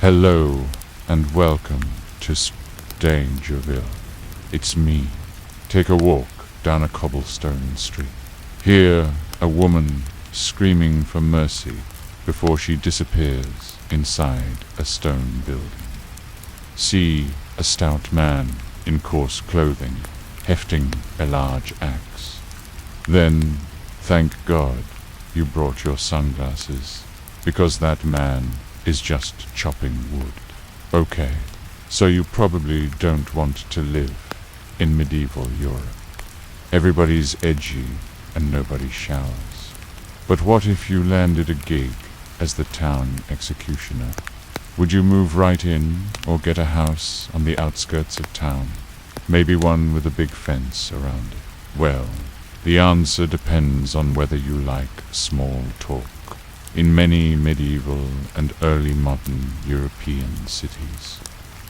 Hello and welcome to Dangerville. It's me. Take a walk down a cobblestone street. Hear a woman screaming for mercy before she disappears inside a stone building. See a stout man in coarse clothing hefting a large axe. Then thank God you brought your sunglasses, because that man is just chopping wood. Okay, so you probably don't want to live in medieval Europe. Everybody's edgy and nobody showers. But what if you landed a gig as the town executioner? Would you move right in or get a house on the outskirts of town? Maybe one with a big fence around it? Well, the answer depends on whether you like small talk. In many medieval and early modern European cities,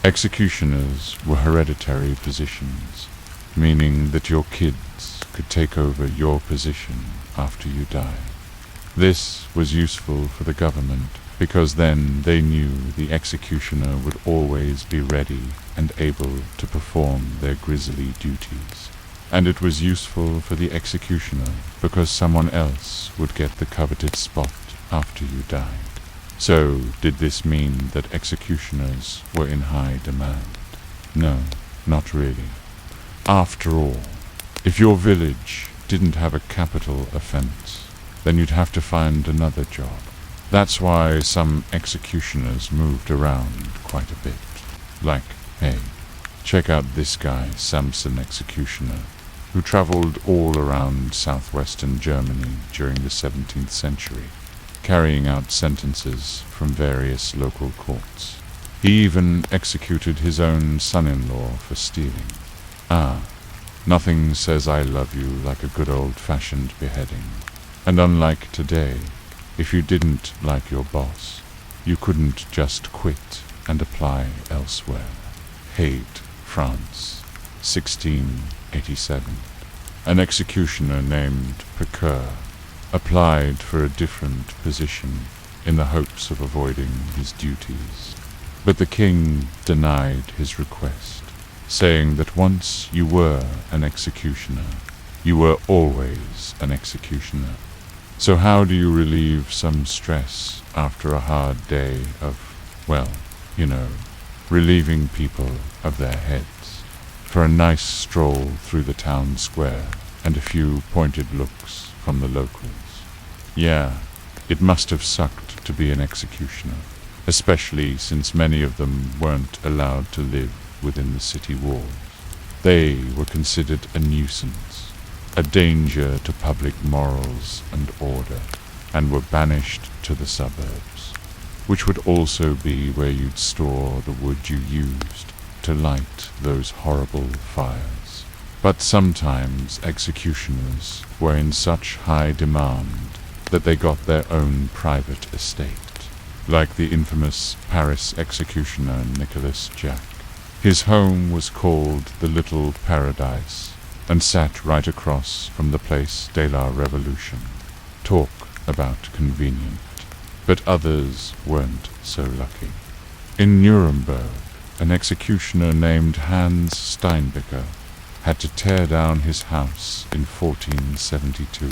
executioners were hereditary positions, meaning that your kids could take over your position after you died. This was useful for the government because then they knew the executioner would always be ready and able to perform their grisly duties. And it was useful for the executioner because someone else would get the coveted spot after you died. So, did this mean that executioners were in high demand? No, not really. After all, if your village didn't have a capital offense, then you'd have to find another job. That's why some executioners moved around quite a bit. Like, hey, check out this guy, Samson Executioner, who traveled all around southwestern Germany during the 17th century, carrying out sentences from various local courts. He even executed his own son-in-law for stealing. Nothing says I love you like a good old-fashioned beheading. And unlike today, if you didn't like your boss, you couldn't just quit and apply elsewhere. Hague, France, 1687. An executioner named Picqueur applied for a different position in the hopes of avoiding his duties. But the king denied his request, saying that once you were an executioner, you were always an executioner. So how do you relieve some stress after a hard day of, well, relieving people of their heads? For a nice stroll through the town square and a few pointed looks from the locals. Yeah, it must have sucked to be an executioner, especially since many of them weren't allowed to live within the city walls. They were considered a nuisance, a danger to public morals and order, and were banished to the suburbs, which would also be where you'd store the wood you used to light those horrible fires. But sometimes executioners were in such high demand that they got their own private estate, like the infamous Paris executioner Nicolas Jack. His home was called the Little Paradise, and sat right across from the Place de la Revolution. Talk about convenient. But others weren't so lucky. In Nuremberg, an executioner named Hans Steinbecker had to tear down his house in 1472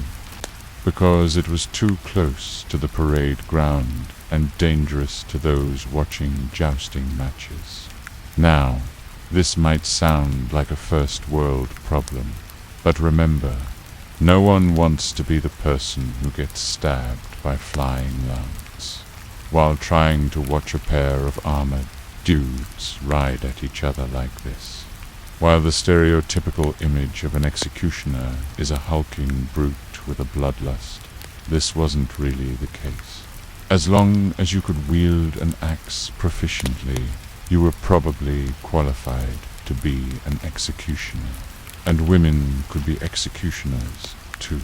because it was too close to the parade ground and dangerous to those watching jousting matches. Now, this might sound like a first world problem, but remember, no one wants to be the person who gets stabbed by flying lance while trying to watch a pair of armored dudes ride at each other like this. While the stereotypical image of an executioner is a hulking brute with a bloodlust, this wasn't really the case. As long as you could wield an axe proficiently, you were probably qualified to be an executioner, and women could be executioners too.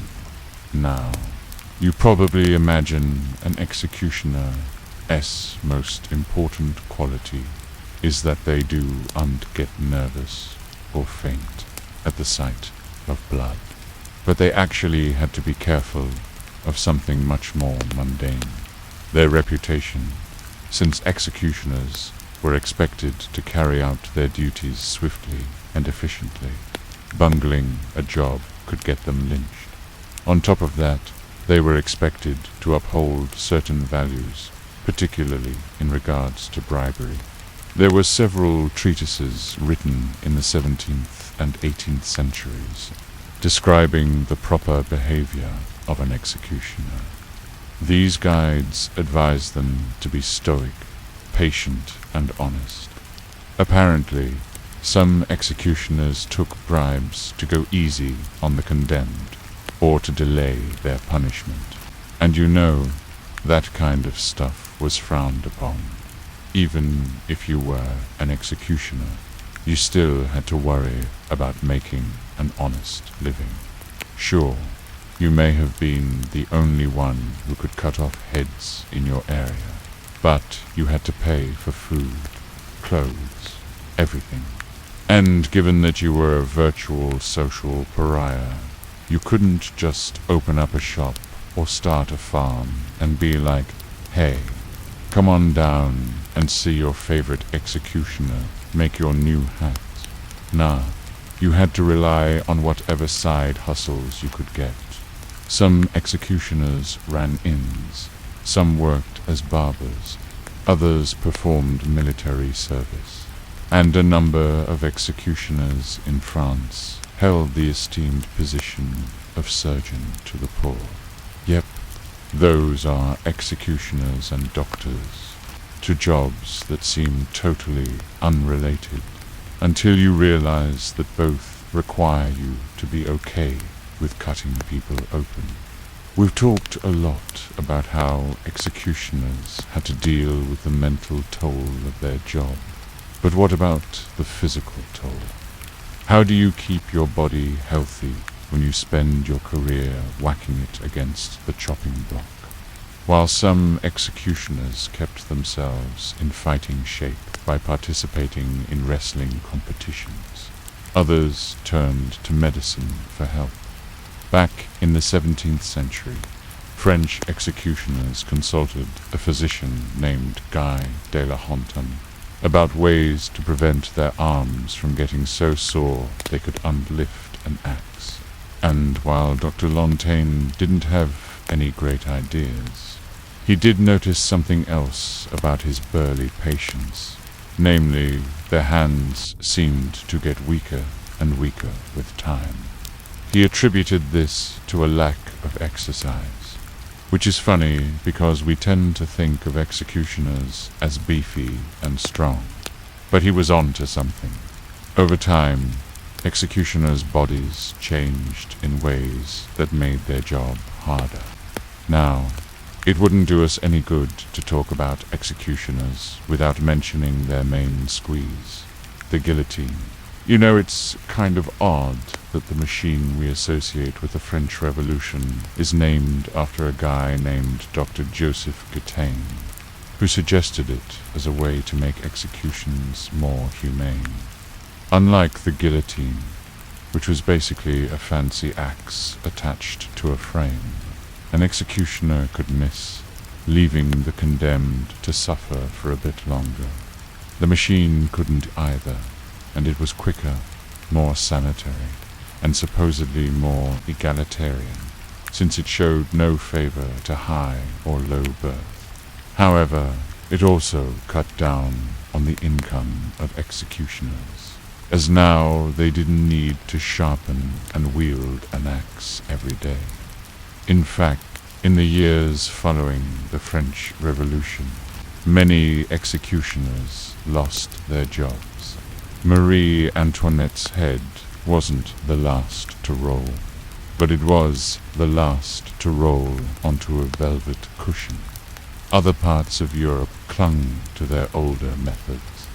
Now, you probably imagine an executioner's most important quality is that they don't get nervous or faint at the sight of blood. But they actually had to be careful of something much more mundane, their reputation. since executioners were expected to carry out their duties swiftly and efficiently. Bungling a job could get them lynched. On top of that, they were expected to uphold certain values, particularly in regards to bribery. There were several treatises written in the 17th and 18th centuries describing the proper behavior of an executioner. These guides advised them to be stoic, patient, and honest. Apparently, some executioners took bribes to go easy on the condemned, or to delay their punishment. And you know, that kind of stuff was frowned upon. Even if you were an executioner, you still had to worry about making an honest living. Sure, you may have been the only one who could cut off heads in your area, but you had to pay for food, clothes, everything. And given that you were a virtual social pariah, you couldn't just open up a shop or start a farm and be like, hey, come on down and see your favorite executioner make your new hat. Nah, you had to rely on whatever side hustles you could get. Some executioners ran inns, some worked as barbers, others performed military service, and a number of executioners in France held the esteemed position of surgeon to the poor. Yep, those are executioners and doctors, to jobs that seem totally unrelated, until you realize that both require you to be okay with cutting people open. We've talked a lot about how executioners had to deal with the mental toll of their job, but what about the physical toll? How do you keep your body healthy when you spend your career whacking it against the chopping block? While some executioners kept themselves in fighting shape by participating in wrestling competitions, others turned to medicine for help. Back in the 17th century, French executioners consulted a physician named Guy de la Hontan about ways to prevent their arms from getting so sore they could unlift an axe. And while Dr. Lontaine didn't have any great ideas, he did notice something else about his burly patients, namely, their hands seemed to get weaker and weaker with time. He attributed this to a lack of exercise, which is funny because we tend to think of executioners as beefy and strong. But he was on to something. Over time, executioners' bodies changed in ways that made their job harder. Now, it wouldn't do us any good to talk about executioners without mentioning their main squeeze, the guillotine. You know, it's kind of odd that the machine we associate with the French Revolution is named after a guy named Dr. Joseph Guillotine, who suggested it as a way to make executions more humane. Unlike the guillotine, which was basically a fancy axe attached to a frame, an executioner could miss, leaving the condemned to suffer for a bit longer. The machine couldn't either, and it was quicker, more sanitary, and supposedly more egalitarian, since it showed no favor to high or low birth. However, it also cut down on the income of executioners, as now they didn't need to sharpen and wield an axe every day. In fact, in the years following the French Revolution, many executioners lost their jobs. Marie Antoinette's head wasn't the last to roll, but it was the last to roll onto a velvet cushion. Other parts of Europe clung to their older methods,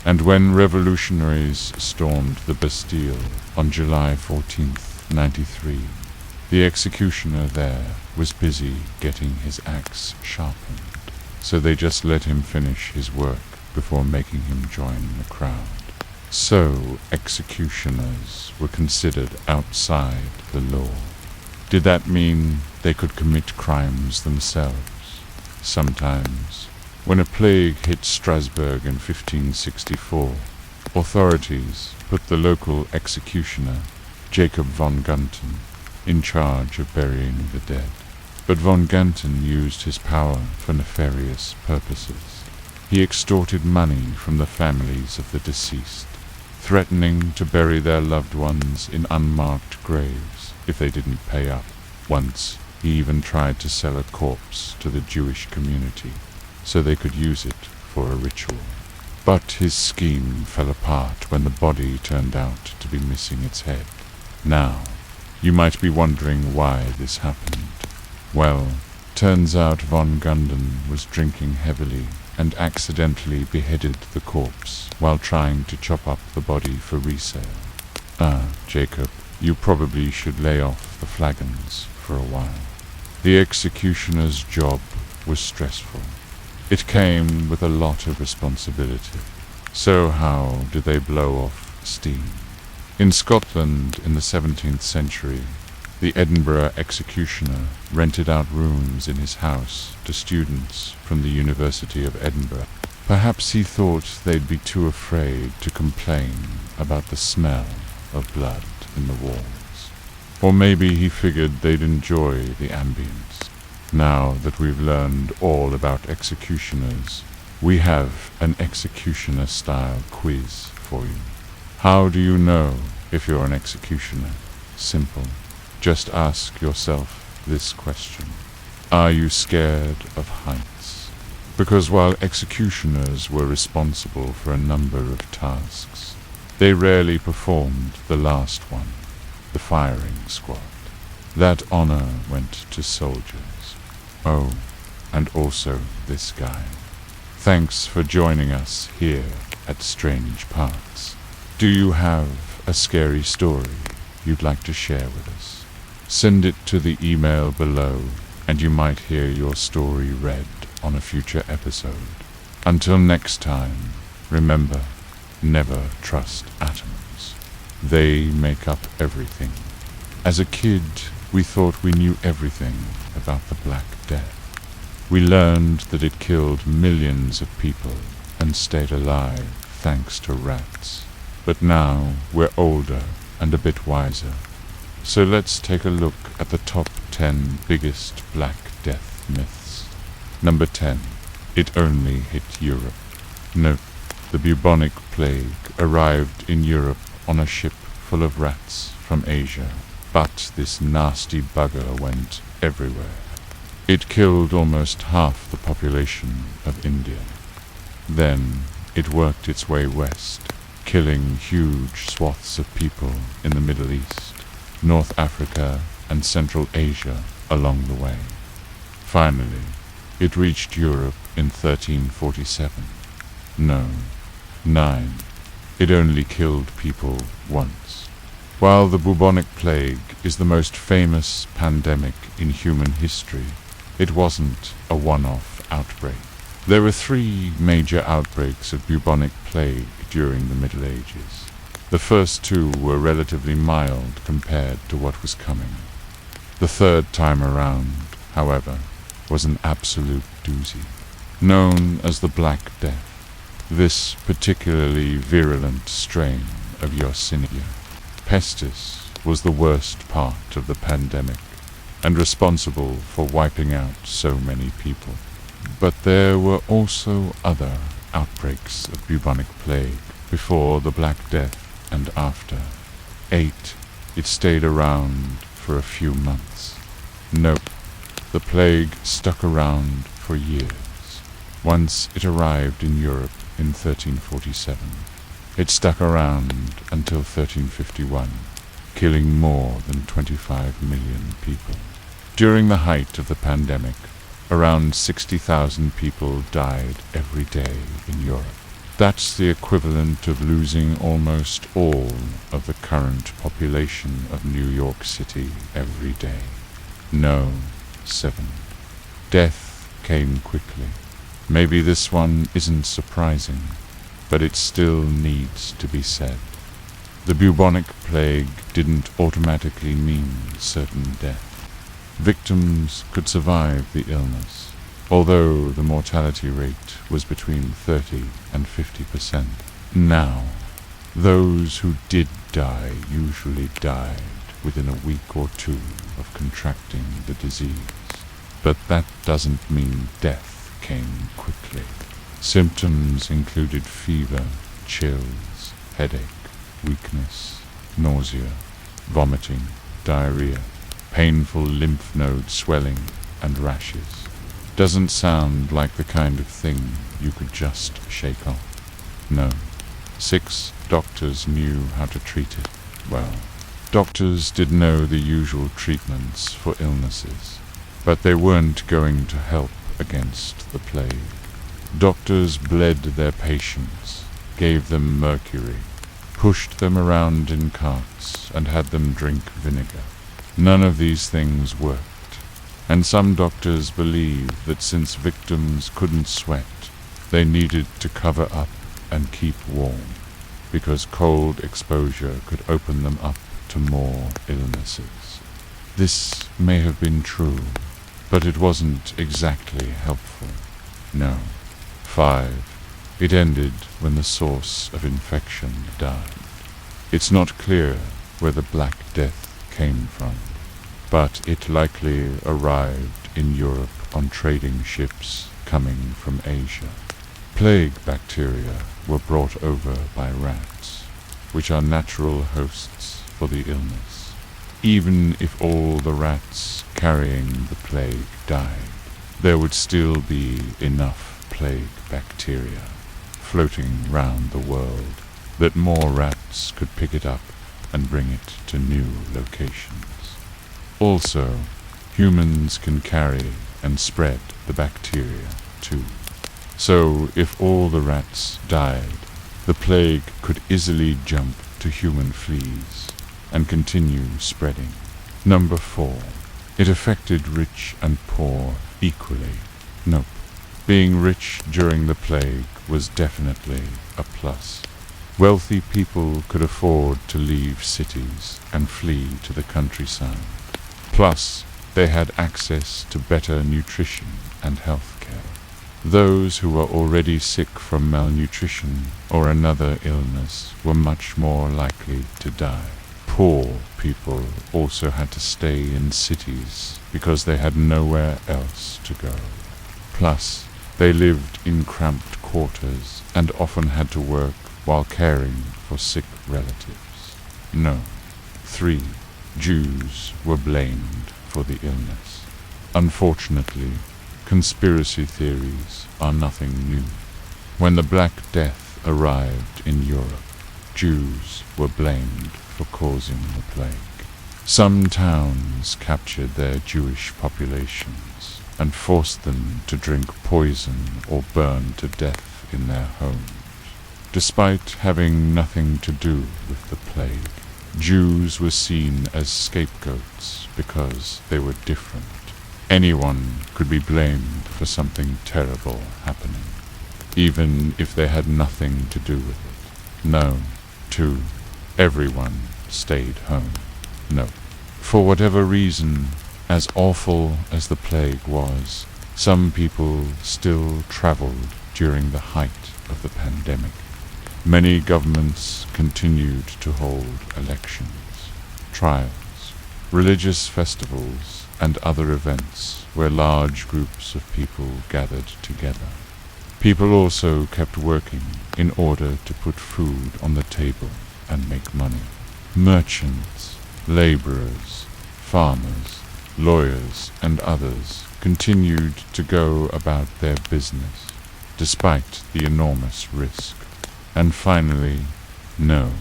and when revolutionaries stormed the Bastille on July 14th, 93, the executioner there was busy getting his axe sharpened, so they just let him finish his work before making him join the crowd. So executioners were considered outside the law. Did that mean they could commit crimes themselves? Sometimes. When a plague hit Strasbourg in 1564, authorities put the local executioner, Jacob von Gunten, in charge of burying the dead. But von Gunten used his power for nefarious purposes. He extorted money from the families of the deceased, threatening to bury their loved ones in unmarked graves if they didn't pay up. Once, he even tried to sell a corpse to the Jewish community so they could use it for a ritual. But his scheme fell apart when the body turned out to be missing its head. Now, you might be wondering why this happened. Well, turns out von Gunten was drinking heavily and accidentally beheaded the corpse while trying to chop up the body for resale. Jacob, you probably should lay off the flagons for a while. The executioner's job was stressful. It came with a lot of responsibility. So how did they blow off steam? In Scotland in the 17th century, the Edinburgh executioner rented out rooms in his house to students from the University of Edinburgh. Perhaps he thought they'd be too afraid to complain about the smell of blood in the walls. Or maybe he figured they'd enjoy the ambience. Now that we've learned all about executioners, we have an executioner-style quiz for you. How do you know if you're an executioner? Simple. Just ask yourself this question. Are you scared of heights? Because while executioners were responsible for a number of tasks, they rarely performed the last one, the firing squad. That honor went to soldiers. Oh, and also this guy. Thanks for joining us here at Strange Parts. Do you have a scary story you'd like to share with us? Send it to the email below, and you might hear your story read on a future episode. Until next time, remember, never trust atoms. They make up everything. As a kid, we thought we knew everything about the Black Death. We learned that it killed millions of people and stayed alive thanks to rats. But now we're older and a bit wiser. So let's take a look at the top 10 biggest Black Death myths. Number 10. It only hit Europe. Note, the bubonic plague arrived in Europe on a ship full of rats from Asia. But this nasty bugger went everywhere. It killed almost half the population of India. Then it worked its way west, killing huge swaths of people in the Middle East, North Africa, and Central Asia along the way. Finally, it reached Europe in 1347. No, 9. It only killed people once. While the bubonic plague is the most famous pandemic in human history, it wasn't a one-off outbreak. There were 3 major outbreaks of bubonic plague during the Middle Ages. The first 2 were relatively mild compared to what was coming. The third time around, however, was an absolute doozy. Known as the Black Death, this particularly virulent strain of Yersinia pestis was the worst part of the pandemic and responsible for wiping out so many people. But there were also other outbreaks of bubonic plague before the Black Death and after. 8. It stayed around for a few months. Nope, the plague stuck around for years. Once it arrived in Europe in 1347. It stuck around until 1351, killing more than 25 million people. During the height of the pandemic, around 60,000 people died every day in Europe. That's the equivalent of losing almost all of the current population of New York City every day. No, 7. Death came quickly. Maybe this one isn't surprising, but it still needs to be said. The bubonic plague didn't automatically mean certain death. Victims could survive the illness, although the mortality rate was between 30 and 50%. Now, those who did die usually died within a week or two of contracting the disease. But that doesn't mean death came quickly. Symptoms included fever, chills, headache, weakness, nausea, vomiting, diarrhea, painful lymph node swelling, and rashes. Doesn't sound like the kind of thing you could just shake off. No. 6 doctors knew how to treat it. Well, doctors did know the usual treatments for illnesses, but they weren't going to help against the plague. Doctors bled their patients, gave them mercury, pushed them around in carts, and had them drink vinegar. None of these things worked, and some doctors believed that since victims couldn't sweat, they needed to cover up and keep warm, because cold exposure could open them up to more illnesses. This may have been true, but it wasn't exactly helpful. No. 5. It ended when the source of infection died. It's not clear where the Black Death came from, but it likely arrived in Europe on trading ships coming from Asia. Plague bacteria were brought over by rats, which are natural hosts for the illness. Even if all the rats carrying the plague died, there would still be enough plague bacteria floating round the world that more rats could pick it up and bring it to new locations. Also, humans can carry and spread the bacteria too. So if all the rats died, the plague could easily jump to human fleas and continue spreading. Number 4. It affected rich and poor equally. Nope. Being rich during the plague was definitely a plus. Wealthy people could afford to leave cities and flee to the countryside. Plus, they had access to better nutrition and health care. Those who were already sick from malnutrition or another illness were much more likely to die. Poor people also had to stay in cities because they had nowhere else to go. Plus, they lived in cramped quarters and often had to work while caring for sick relatives. No. 3. Jews were blamed for the illness. Unfortunately, conspiracy theories are nothing new. When the Black Death arrived in Europe, Jews were blamed for causing the plague. Some towns captured their Jewish populations and forced them to drink poison or burn to death in their homes. Despite having nothing to do with the plague, Jews were seen as scapegoats because they were different. Anyone could be blamed for something terrible happening, even if they had nothing to do with it. No. 2. Everyone stayed home. No. For whatever reason, as awful as the plague was, some people still traveled during the height of the pandemic. Many governments continued to hold elections, trials, religious festivals, and other events where large groups of people gathered together. People also kept working in order to put food on the table and make money. Merchants, laborers, farmers, lawyers, and others continued to go about their business, despite the enormous risk. And finally, no.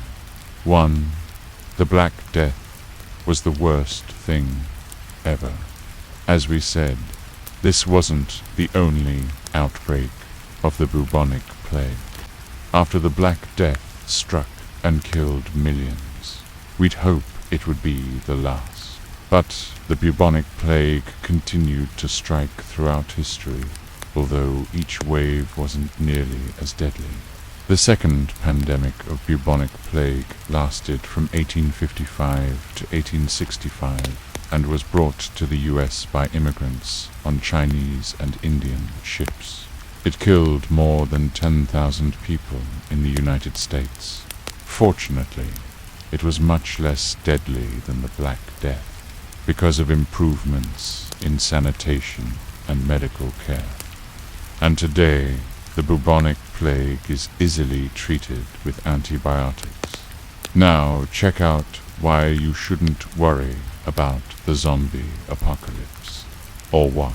1. The Black Death was the worst thing ever. As we said, this wasn't the only outbreak of the bubonic plague. After the Black Death struck and killed millions, we'd hope it would be the last. But the bubonic plague continued to strike throughout history, although each wave wasn't nearly as deadly. The second pandemic of bubonic plague lasted from 1855 to 1865 and was brought to the US by immigrants on Chinese and Indian ships. It killed more than 10,000 people in the United States. Fortunately, it was much less deadly than the Black Death because of improvements in sanitation and medical care. And today, the bubonic plague is easily treated with antibiotics. Now, check out why you shouldn't worry about the zombie apocalypse, or what